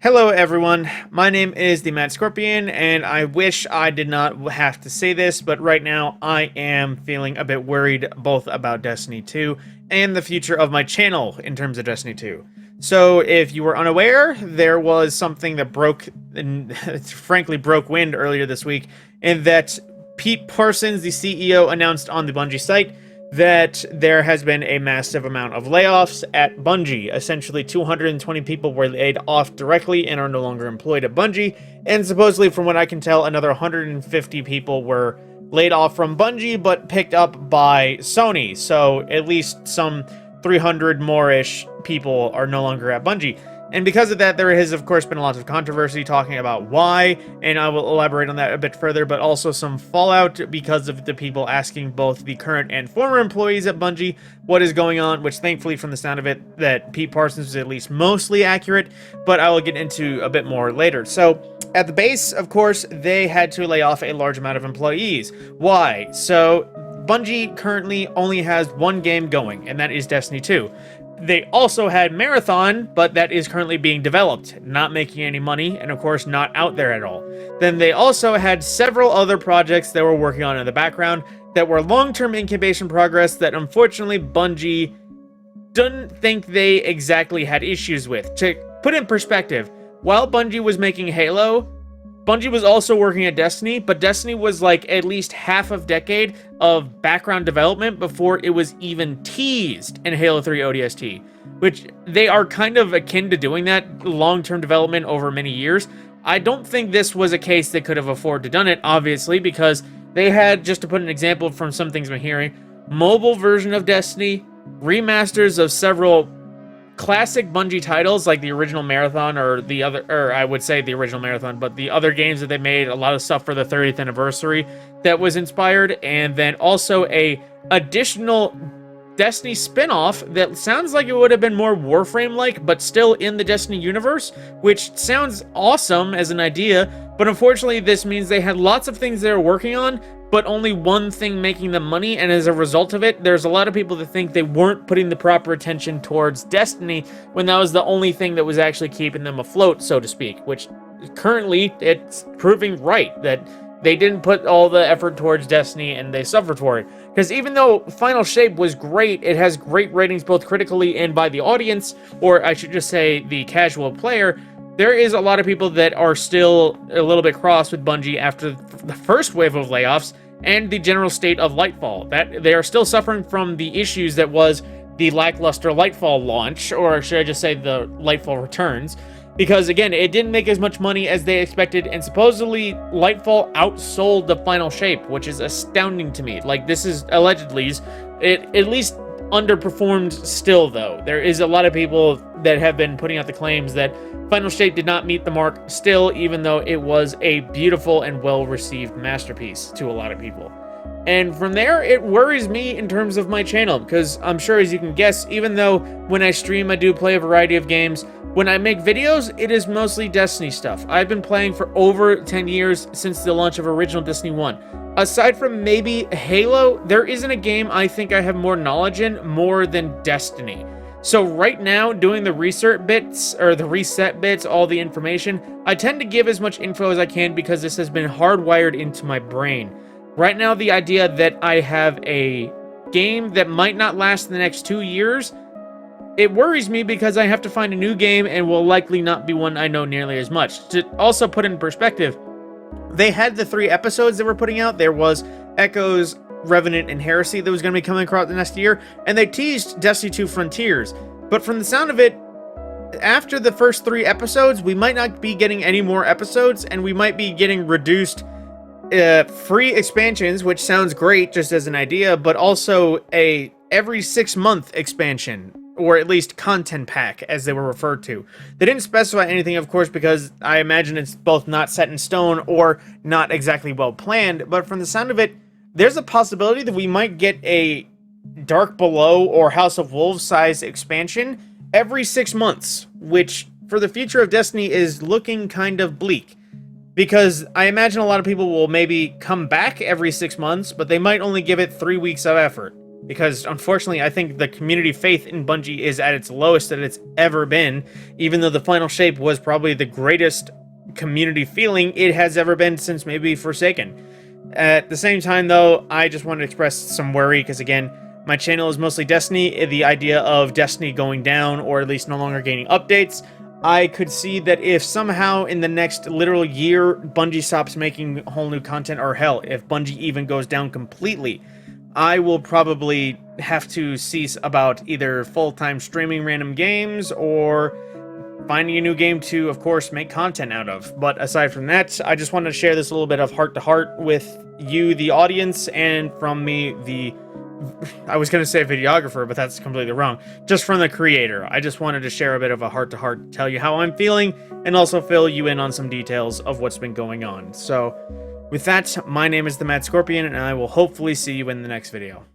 Hello everyone, my name is TheMadScorpyon, and I wish I did not have to say this, but right now I am feeling a bit worried both about Destiny 2 and the future of my channel in terms of Destiny 2. So if you were unaware, there was something that broke, and frankly broke wind earlier this week, in that Pete Parsons, the CEO, announced on the Bungie site that there has been a massive amount of layoffs at Bungie. Essentially, 220 people were laid off directly and are no longer employed at Bungie, and supposedly, from what I can tell, another 150 people were laid off from Bungie, but picked up by Sony, so at least some 300 more-ish people are no longer at Bungie. And because of that, there has, of course, been a lot of controversy talking about why, and I will elaborate on that a bit further, but also some fallout because of the people asking both the current and former employees at Bungie what is going on, which thankfully, from the sound of it, that Pete Parsons was at least mostly accurate, but I will get into a bit more later. So, at the base, of course, they had to lay off a large amount of employees. Why? So, Bungie currently only has one game going, and that is Destiny 2. They also had Marathon, but that is currently being developed, not making any money, and of course not out there at all. Then they also had several other projects they were working on in the background that were long-term incubation progress that unfortunately Bungie didn't think they exactly had issues with. To put in perspective, while Bungie was making Halo, Bungie was also working at Destiny, but Destiny was like at least half a decade of background development before it was even teased in Halo 3 ODST, which they are kind of akin to doing that long-term development over many years. I don't think this was a case they could have afforded to done it, obviously, because they had, just to put an example from some things I'm hearing, mobile version of Destiny, remasters of several classic Bungie titles like the original Marathon I would say the original Marathon, but the other games that they made, a lot of stuff for the 30th anniversary that was inspired, and then also a additional Destiny spin-off that sounds like it would have been more Warframe-like, but still in the Destiny universe, which sounds awesome as an idea, but unfortunately this means they had lots of things they were working on, but only one thing making them money, and as a result of it, there's a lot of people that think they weren't putting the proper attention towards Destiny when that was the only thing that was actually keeping them afloat, so to speak, which currently it's proving right, that they didn't put all the effort towards Destiny and they suffered for it. Because even though Final Shape was great, it has great ratings both critically and by the audience, or I should just say the casual player, there is a lot of people that are still a little bit cross with Bungie after the first wave of layoffs and the general state of Lightfall. That they are still suffering from the issues that was the lackluster Lightfall launch, or should I just say the Lightfall Returns, because again, it didn't make as much money as they expected, and supposedly Lightfall outsold the Final Shape, which is astounding to me. Like, this is allegedly, it at least underperformed still, though. There is a lot of people that have been putting out the claims that Final Shape did not meet the mark still, even though it was a beautiful and well-received masterpiece to a lot of people. And from there, it worries me in terms of my channel, because I'm sure, as you can guess, even though when I stream I do play a variety of games, when I make videos, it is mostly Destiny stuff. I've been playing for over 10 years since the launch of original Destiny 1. Aside from maybe Halo, there isn't a game I think I have more knowledge in more than Destiny. So right now, doing the reset bits, all the information, I tend to give as much info as I can because this has been hardwired into my brain. Right now, the idea that I have a game that might not last the next 2 years, it worries me because I have to find a new game and will likely not be one I know nearly as much. To also put in perspective, they had the 3 episodes they were putting out. There was Echoes, Revenant, and Heresy that was going to be coming across the next year, and they teased Destiny 2 Frontiers. But from the sound of it, after the first 3 episodes, we might not be getting any more episodes, and we might be getting reduced free expansions, which sounds great just as an idea, but also a every 6-month expansion, or at least content pack, as they were referred to. They didn't specify anything, of course, because I imagine it's both not set in stone or not exactly well planned, but from the sound of it, there's a possibility that we might get a Dark Below or House of Wolves size expansion every 6 months, which for the future of Destiny is looking kind of bleak. Because I imagine a lot of people will maybe come back every 6 months, but they might only give it 3 weeks of effort. because unfortunately I think the community faith in Bungie is at its lowest that it's ever been, even though the final shape was probably the greatest community feeling it has ever been since maybe Forsaken. At the same time, though, I just want to express some worry because, again, my channel is mostly Destiny. The idea of Destiny going down, or at least no longer gaining updates, I could see that if somehow in the next literal year Bungie stops making whole new content, or hell, if Bungie even goes down completely, I will probably have to cease about either full-time streaming random games or finding a new game to, of course, make content out of. But aside from that, I just wanted to share this little bit of heart-to-heart with you, the audience, and from me, I was going to say videographer, but that's completely wrong. Just from the creator. I just wanted to share a bit of a heart-to-heart, tell you how I'm feeling, and also fill you in on some details of what's been going on. So, with that, my name is TheMadScorpyon, and I will hopefully see you in the next video.